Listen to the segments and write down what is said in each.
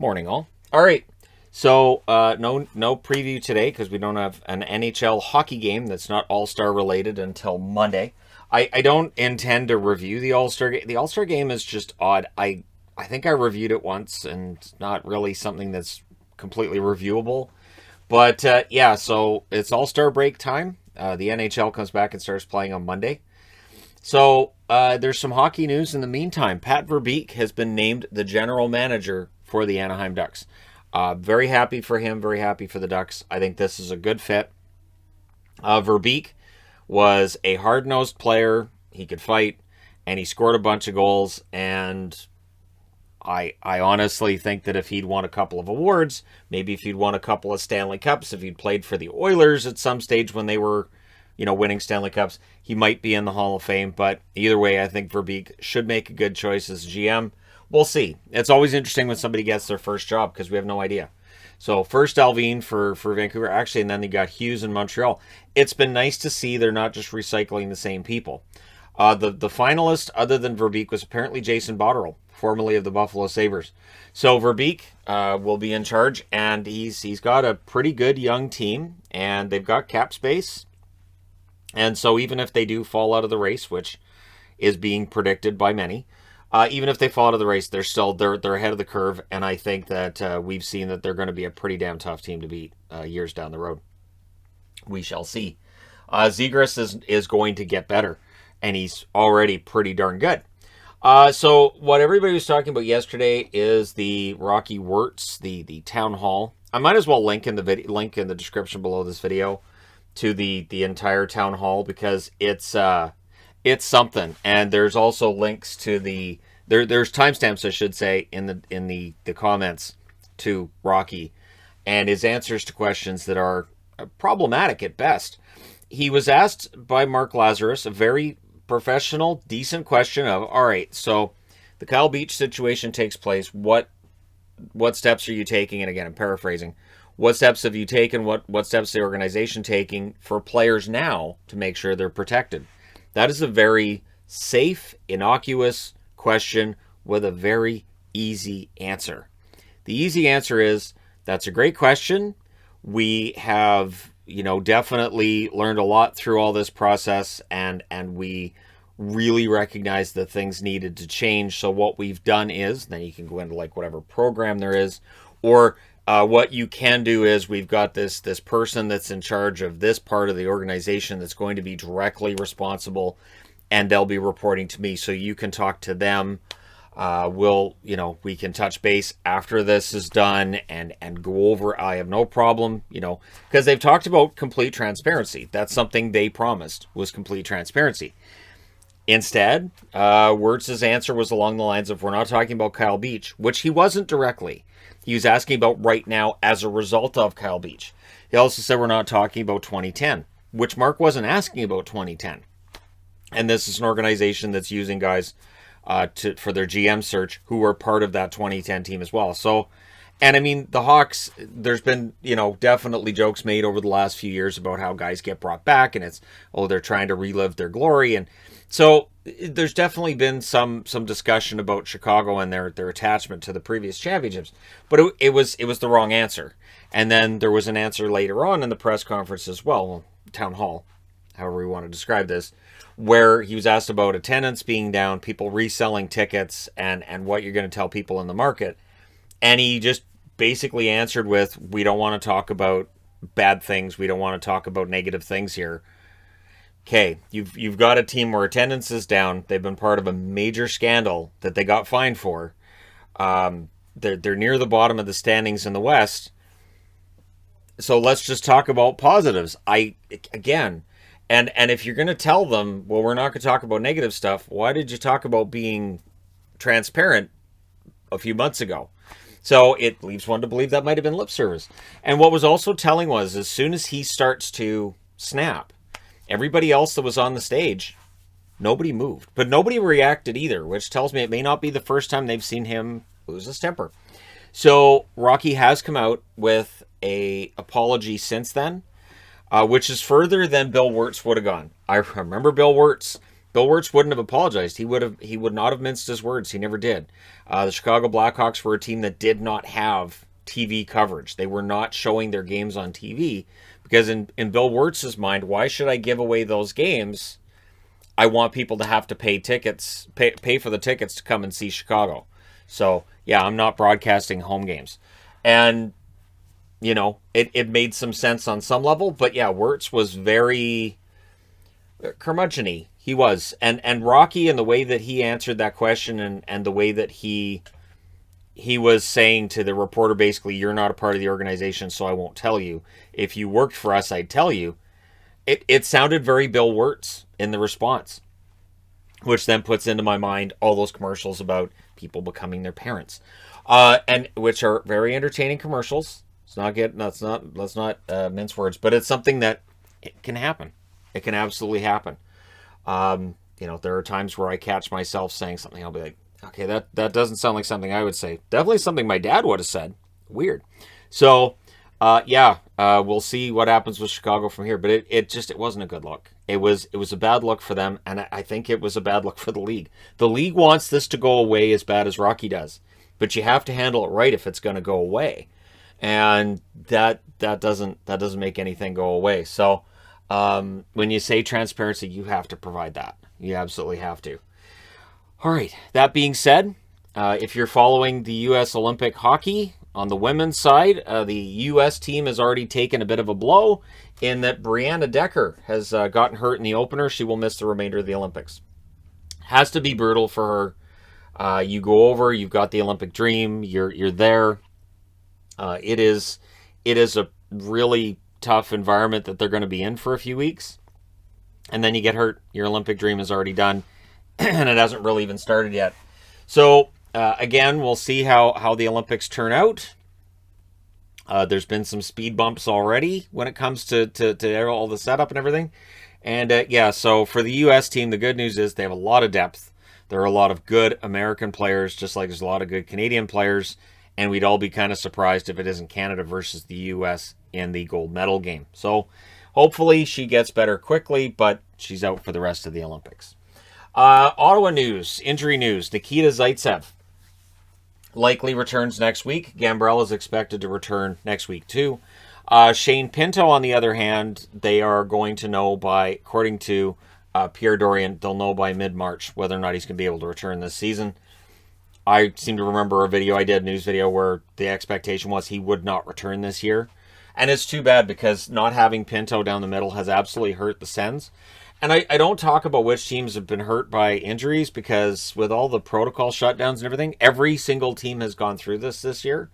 Morning, all. All right. So no preview today because we don't have an NHL hockey game that's not All-Star related until Monday. I don't intend to review the All-Star game. The All-Star game is just odd. I think I reviewed it once and it's not really something that's completely reviewable. But yeah, so it's All-Star break time. The NHL comes back and starts playing on Monday. So there's some hockey news in the meantime. Pat Verbeek has been named the general manager for the Anaheim Ducks. Very happy for him, very happy for the Ducks. I think this is a good fit. Verbeek was a hard-nosed player. He could fight, and he scored a bunch of goals. And I honestly think that if he'd won a couple of awards, maybe if he'd won a couple of Stanley Cups, if he'd played for the Oilers at some stage when they were, winning Stanley Cups, he might be in the Hall of Fame. But either way, I think Verbeek should make a good choice as GM. We'll see. It's always interesting when somebody gets their first job because we have no idea. So first Alvin for Vancouver, actually, and then they got Hughes in Montreal. It's been nice to see they're not just recycling the same people. The finalist, other than Verbeek, was apparently Jason Botterill, formerly of the Buffalo Sabres. So Verbeek will be in charge, and he's got a pretty good young team, and they've got cap space. And so even if they do fall out of the race, which is being predicted by many, even if they fall out of the race, they're ahead of the curve, and I think that we've seen that they're going to be a pretty damn tough team to beat years down the road. We shall see. Zegras is going to get better, and he's already pretty darn good. So what everybody was talking about yesterday is the Rocky Wirtz, the town hall. I might as well link in the description below this video to the entire town hall because it's something, and there's also links to there's timestamps, I should say, in the comments to Rocky and his answers to questions that are problematic at best. He was asked by Mark Lazarus a very professional, decent question of, all right, so the Kyle Beach situation takes place. What steps are you taking? And again, I'm paraphrasing. What steps have you taken? What steps is the organization taking for players now to make sure they're protected? That is a very safe, innocuous question with a very easy answer. The easy answer is, that's a great question. We have, definitely learned a lot through all this process, and we really recognize that things needed to change. So what we've done is, then you can go into like whatever program there is, or what you can do is we've got this person that's in charge of this part of the organization that's going to be directly responsible, and they'll be reporting to me. So you can talk to them. We can touch base after this is done and go over. I have no problem, because they've talked about complete transparency. That's something they promised, was complete transparency. Instead, Wirtz's answer was along the lines of, we're not talking about Kyle Beach, which he wasn't directly. He was asking about right now as a result of Kyle Beach. He also said we're not talking about 2010, which Mark wasn't asking about 2010. And this is an organization that's using guys for their GM search who were part of that 2010 team as well. So, and I mean, the Hawks, there's been, definitely jokes made over the last few years about how guys get brought back and it's, they're trying to relive their glory. And so there's definitely been some discussion about Chicago and their attachment to the previous championships, but it was the wrong answer. And then there was an answer later on in the press conference as well, town hall, however you want to describe this, where he was asked about attendance being down, people reselling tickets, and what you're going to tell people in the market. And he just basically answered with, we don't want to talk about bad things. We don't want to talk about negative things here. Okay, you've got a team where attendance is down. They've been part of a major scandal that they got fined for. They're near the bottom of the standings in the West. So let's just talk about positives. And if you're going to tell them, well, we're not going to talk about negative stuff, why did you talk about being transparent a few months ago? So it leaves one to believe that might have been lip service. And what was also telling was, as soon as he starts to snap, everybody else that was on the stage, nobody moved. But nobody reacted either, which tells me it may not be the first time they've seen him lose his temper. So Rocky has come out with an apology since then, which is further than Bill Wirtz would have gone. I remember Bill Wirtz Bill Wirtz wouldn't have apologized. He would not have minced his words. He never did. The Chicago Blackhawks were a team that did not have TV coverage. They were not showing their games on TV because in Bill Wirtz's mind, why should I give away those games? I want people to have to pay for the tickets to come and see Chicago. So, yeah, I'm not broadcasting home games. And, you know, it made some sense on some level. But, yeah, Wirtz was very curmudgeon-y. He was. And Rocky, and the way that he answered that question and the way that he was saying to the reporter, basically, you're not a part of the organization, so I won't tell you. If you worked for us, I'd tell you. It sounded very Bill Wirtz in the response, which then puts into my mind all those commercials about people becoming their parents, and which are very entertaining commercials. Let's not mince words, but it's something that it can happen. It can absolutely happen. You know, there are times where I catch myself saying something. I'll be like, okay, that doesn't sound like something I would say. Definitely something my dad would have said. Weird. So, we'll see what happens with Chicago from here. But it wasn't a good look. It was a bad look for them, and I think it was a bad look for the league. The league wants this to go away as bad as Rocky does, but you have to handle it right if it's going to go away, and that doesn't make anything go away. So, when you say transparency, you have to provide that. You absolutely have to. All right. That being said, if you're following the U.S. Olympic hockey on the women's side, the U.S. team has already taken a bit of a blow in that Brianna Decker has gotten hurt in the opener. She will miss the remainder of the Olympics. Has to be brutal for her. You go over, you've got the Olympic dream, you're there. It is a really tough environment that they're going to be in for a few weeks. And then you get hurt. Your Olympic dream is already done. And it hasn't really even started yet. So, again, we'll see how the Olympics turn out. There's been some speed bumps already when it comes to all the setup and everything. And, so for the U.S. team, the good news is they have a lot of depth. There are a lot of good American players, just like there's a lot of good Canadian players. And we'd all be kind of surprised if it isn't Canada versus the U.S. in the gold medal game. So, hopefully she gets better quickly, but she's out for the rest of the Olympics. Ottawa news, injury news. Nikita Zaitsev likely returns next week. Gambrell is expected to return next week too. Shane Pinto, on the other hand, they are going to know according to Pierre Dorian, they'll know by mid-March whether or not he's going to be able to return this season. I seem to remember a news video, where the expectation was he would not return this year. And it's too bad, because not having Pinto down the middle has absolutely hurt the Sens. And I don't talk about which teams have been hurt by injuries, because with all the protocol shutdowns and everything, every single team has gone through this year.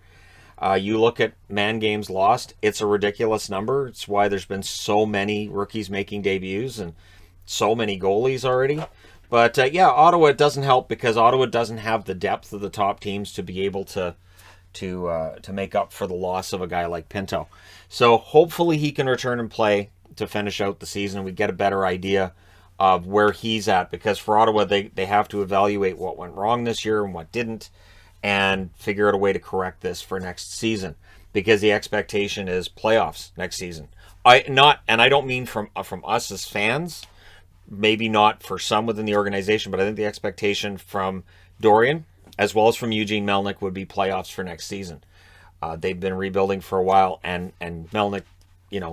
You look at man games lost, it's a ridiculous number. It's why there's been so many rookies making debuts and so many goalies already. But Ottawa, it doesn't help, because Ottawa doesn't have the depth of the top teams to be able to make up for the loss of a guy like Pinto. So hopefully he can return and play to finish out the season. We get a better idea of where he's at, because for Ottawa, they have to evaluate what went wrong this year and what didn't, and figure out a way to correct this for next season, because the expectation is playoffs next season. I don't mean from us as fans, maybe not for some within the organization, but I think the expectation from Dorian as well as from Eugene Melnyk would be playoffs for next season. They've been rebuilding for a while, and Melnyk,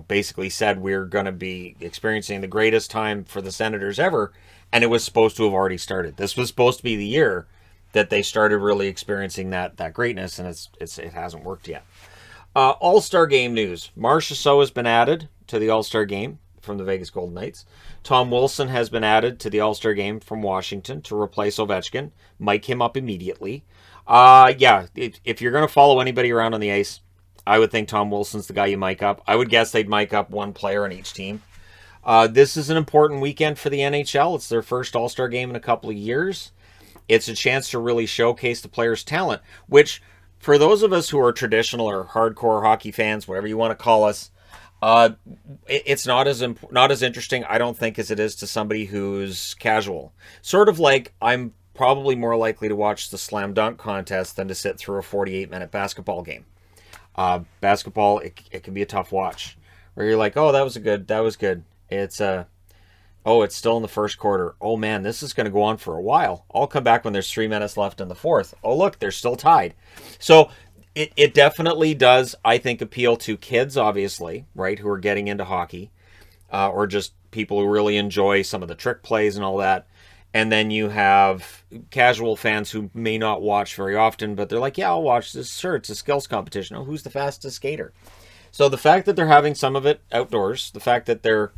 basically said we're going to be experiencing the greatest time for the Senators ever, and it was supposed to have already started. This was supposed to be the year that they started really experiencing that greatness, and it hasn't worked yet. All-Star Game news. Marchessault has been added to the All-Star Game from the Vegas Golden Knights. Tom Wilson has been added to the All-Star Game from Washington to replace Ovechkin. Mic him up immediately. If you're going to follow anybody around on the ice, I would think Tom Wilson's the guy you mic up. I would guess they'd mic up one player on each team. This is an important weekend for the NHL. It's their first All-Star Game in a couple of years. It's a chance to really showcase the players' talent, which, for those of us who are traditional or hardcore hockey fans, whatever you want to call us, it's not as interesting, I don't think, as it is to somebody who's casual. Sort of like I'm probably more likely to watch the slam dunk contest than to sit through a 48-minute basketball game. Basketball, it can be a tough watch, where you're like, oh, that was good. It's Oh, it's still in the first quarter. Oh man, this is going to go on for a while. I'll come back when there's 3 minutes left in the fourth. Oh look, they're still tied. So it definitely does, I think, appeal to kids, obviously, right, who are getting into hockey, or just people who really enjoy some of the trick plays and all that. And then you have casual fans who may not watch very often, but they're like, yeah, I'll watch this. Sure, it's a skills competition. Oh, who's the fastest skater? So the fact that they're having some of it outdoors, the fact that they're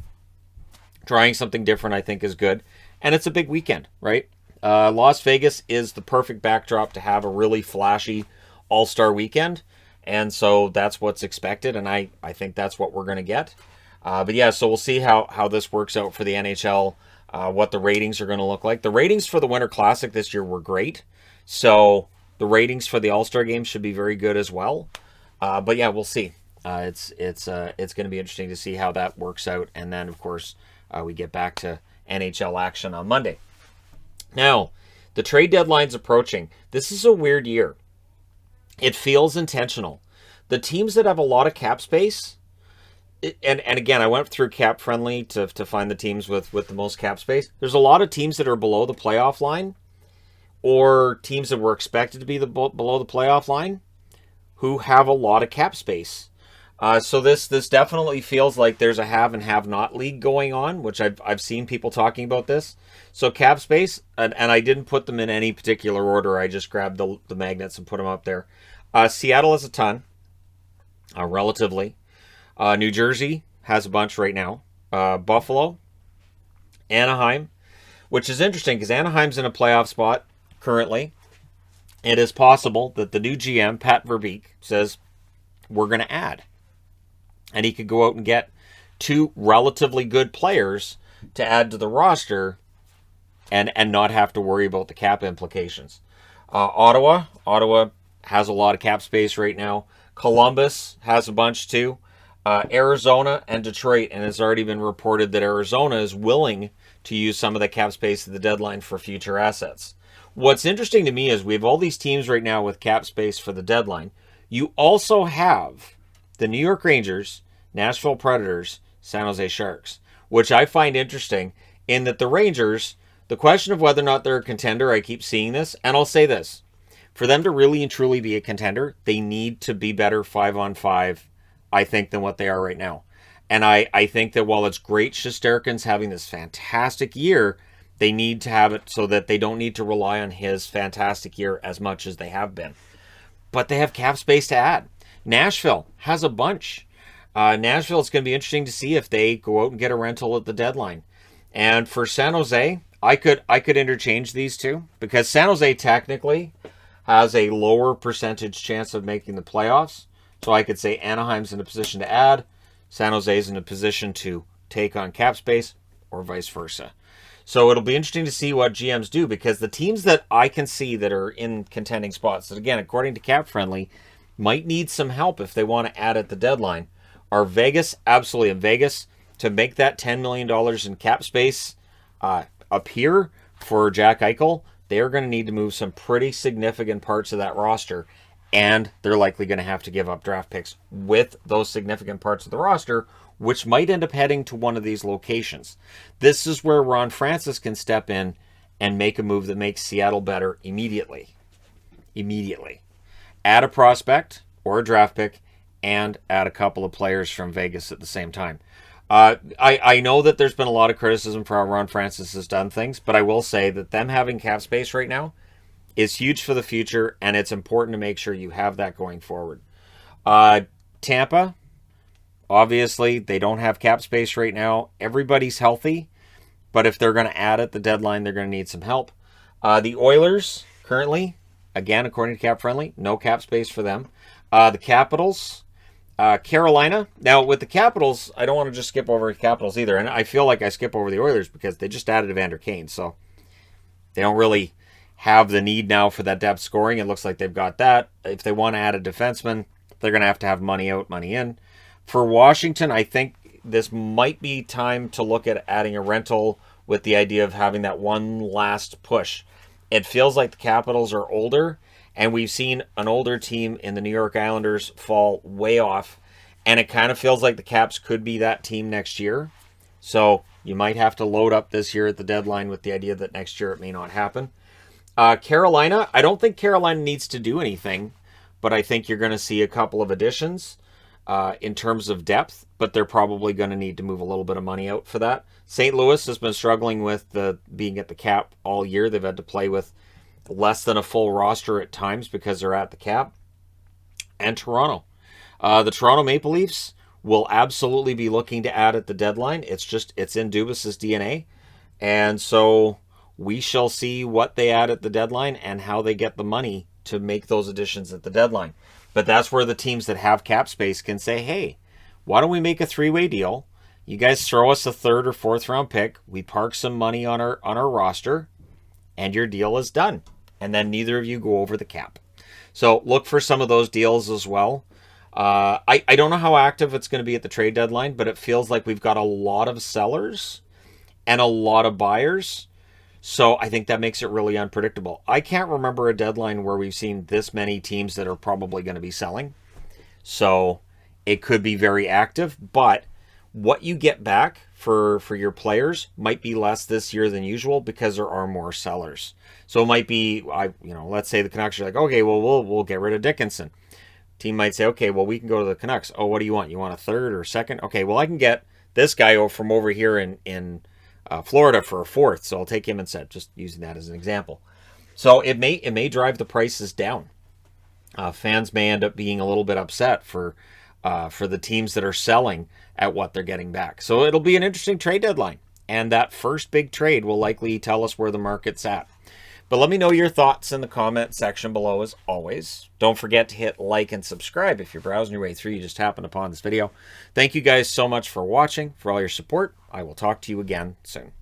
trying something different, I think, is good. And it's a big weekend, right? Las Vegas is the perfect backdrop to have a really flashy all-star weekend. And so that's what's expected, and I think that's what we're going to get. But yeah, so we'll see how this works out for the NHL, what the ratings are going to look like. The ratings for the Winter Classic this year were great. So the ratings for the All-Star Game should be very good as well. But yeah, we'll see. It's going to be interesting to see how that works out. And then, of course, we get back to NHL action on Monday. Now, the trade deadline's approaching. This is a weird year. It feels intentional. The teams that have a lot of cap space, and again, I went through Cap Friendly to find the teams with the most cap space. There's a lot of teams that are below the playoff line, or teams that were expected to be below the playoff line, who have a lot of cap space. So this definitely feels like there's a have and have not league going on, which I've seen people talking about this. So cap space, and I didn't put them in any particular order. I just grabbed the magnets and put them up there. Seattle has a ton, relatively. New Jersey has a bunch right now. Buffalo, Anaheim, which is interesting because Anaheim's in a playoff spot currently. It is possible that the new GM, Pat Verbeek, says, we're going to add. And he could go out and get two relatively good players to add to the roster and not have to worry about the cap implications. Ottawa has a lot of cap space right now. Columbus has a bunch too. Arizona and Detroit, and it's already been reported that Arizona is willing to use some of the cap space at the deadline for future assets. What's interesting to me is we have all these teams right now with cap space for the deadline. You also have the New York Rangers, Nashville Predators, San Jose Sharks, which I find interesting in that the Rangers, the question of whether or not they're a contender, I keep seeing this, and I'll say this. For them to really and truly be a contender, they need to be better 5-on-5, I think, than what they are right now. And I think that while it's great Shesterkin's having this fantastic year, they need to have it so that they don't need to rely on his fantastic year as much as they have been. But they have cap space to add. Nashville has a bunch. Nashville, it's going to be interesting to see if they go out and get a rental at the deadline. And for San Jose, I could interchange these two because San Jose technically has a lower percentage chance of making the playoffs. So I could say Anaheim's in a position to add, San Jose's in a position to take on cap space, or vice versa. So it'll be interesting to see what GMs do because the teams that I can see that are in contending spots, that again, according to Cap Friendly, might need some help if they want to add at the deadline, are Vegas, absolutely. In Vegas, to make that $10 million in cap space appear for Jack Eichel, they're going to need to move some pretty significant parts of that roster, and they're likely going to have to give up draft picks with those significant parts of the roster, which might end up heading to one of these locations. This is where Ron Francis can step in and make a move that makes Seattle better immediately. Add a prospect or a draft pick and add a couple of players from Vegas at the same time. I know that there's been a lot of criticism for how Ron Francis has done things, but I will say that them having cap space right now is huge for the future, and it's important to make sure you have that going forward. Tampa, obviously, they don't have cap space right now. Everybody's healthy, but if they're going to add at the deadline, they're going to need some help. The Oilers, currently, again, according to Cap Friendly, no cap space for them. The Capitals, Carolina. Now, with the Capitals, I don't want to just skip over the Capitals either, and I feel like I skip over the Oilers because they just added Evander Kane, so they don't really have the need now for that depth scoring. It looks like they've got that. If they want to add a defenseman, they're going to have money out, money in. For Washington, I think this might be time to look at adding a rental with the idea of having that one last push. It feels like the Capitals are older, and we've seen an older team in the New York Islanders fall way off, and it kind of feels like the Caps could be that team next year. So you might have to load up this year at the deadline with the idea that next year it may not happen. Carolina, I don't think Carolina needs to do anything, but I think you're going to see a couple of additions in terms of depth, but they're probably going to need to move a little bit of money out for that. St. Louis has been struggling with being at the cap all year. They've had to play with less than a full roster at times because they're at the cap. And Toronto. The Toronto Maple Leafs will absolutely be looking to add at the deadline. It's in Dubas's DNA. And so we shall see what they add at the deadline and how they get the money to make those additions at the deadline. But that's where the teams that have cap space can say, hey, why don't we make a three-way deal? You guys throw us a third or fourth round pick. We park some money on our roster, and your deal is done. And then neither of you go over the cap. So look for some of those deals as well. I don't know how active it's going to be at the trade deadline, but it feels like we've got a lot of sellers and a lot of buyers. So I think that makes it really unpredictable. I can't remember a deadline where we've seen this many teams that are probably going to be selling. So it could be very active, but what you get back for your players might be less this year than usual because there are more sellers. So it might be, let's say the Canucks are like, okay, well, we'll get rid of Dickinson. Team might say, okay, well, we can go to the Canucks. Oh, what do you want? You want a third or second? Okay, well, I can get this guy from over here in Florida for a fourth, so I'll take him instead. Just using that as an example. So it may drive the prices down. Fans may end up being a little bit upset for the teams that are selling at what they're getting back. So it'll be an interesting trade deadline. And that first big trade will likely tell us where the market's at. But let me know your thoughts in the comment section below as always. Don't forget to hit like and subscribe if you're browsing your way through. You just happened upon this video. Thank you guys so much for watching, for all your support. I will talk to you again soon.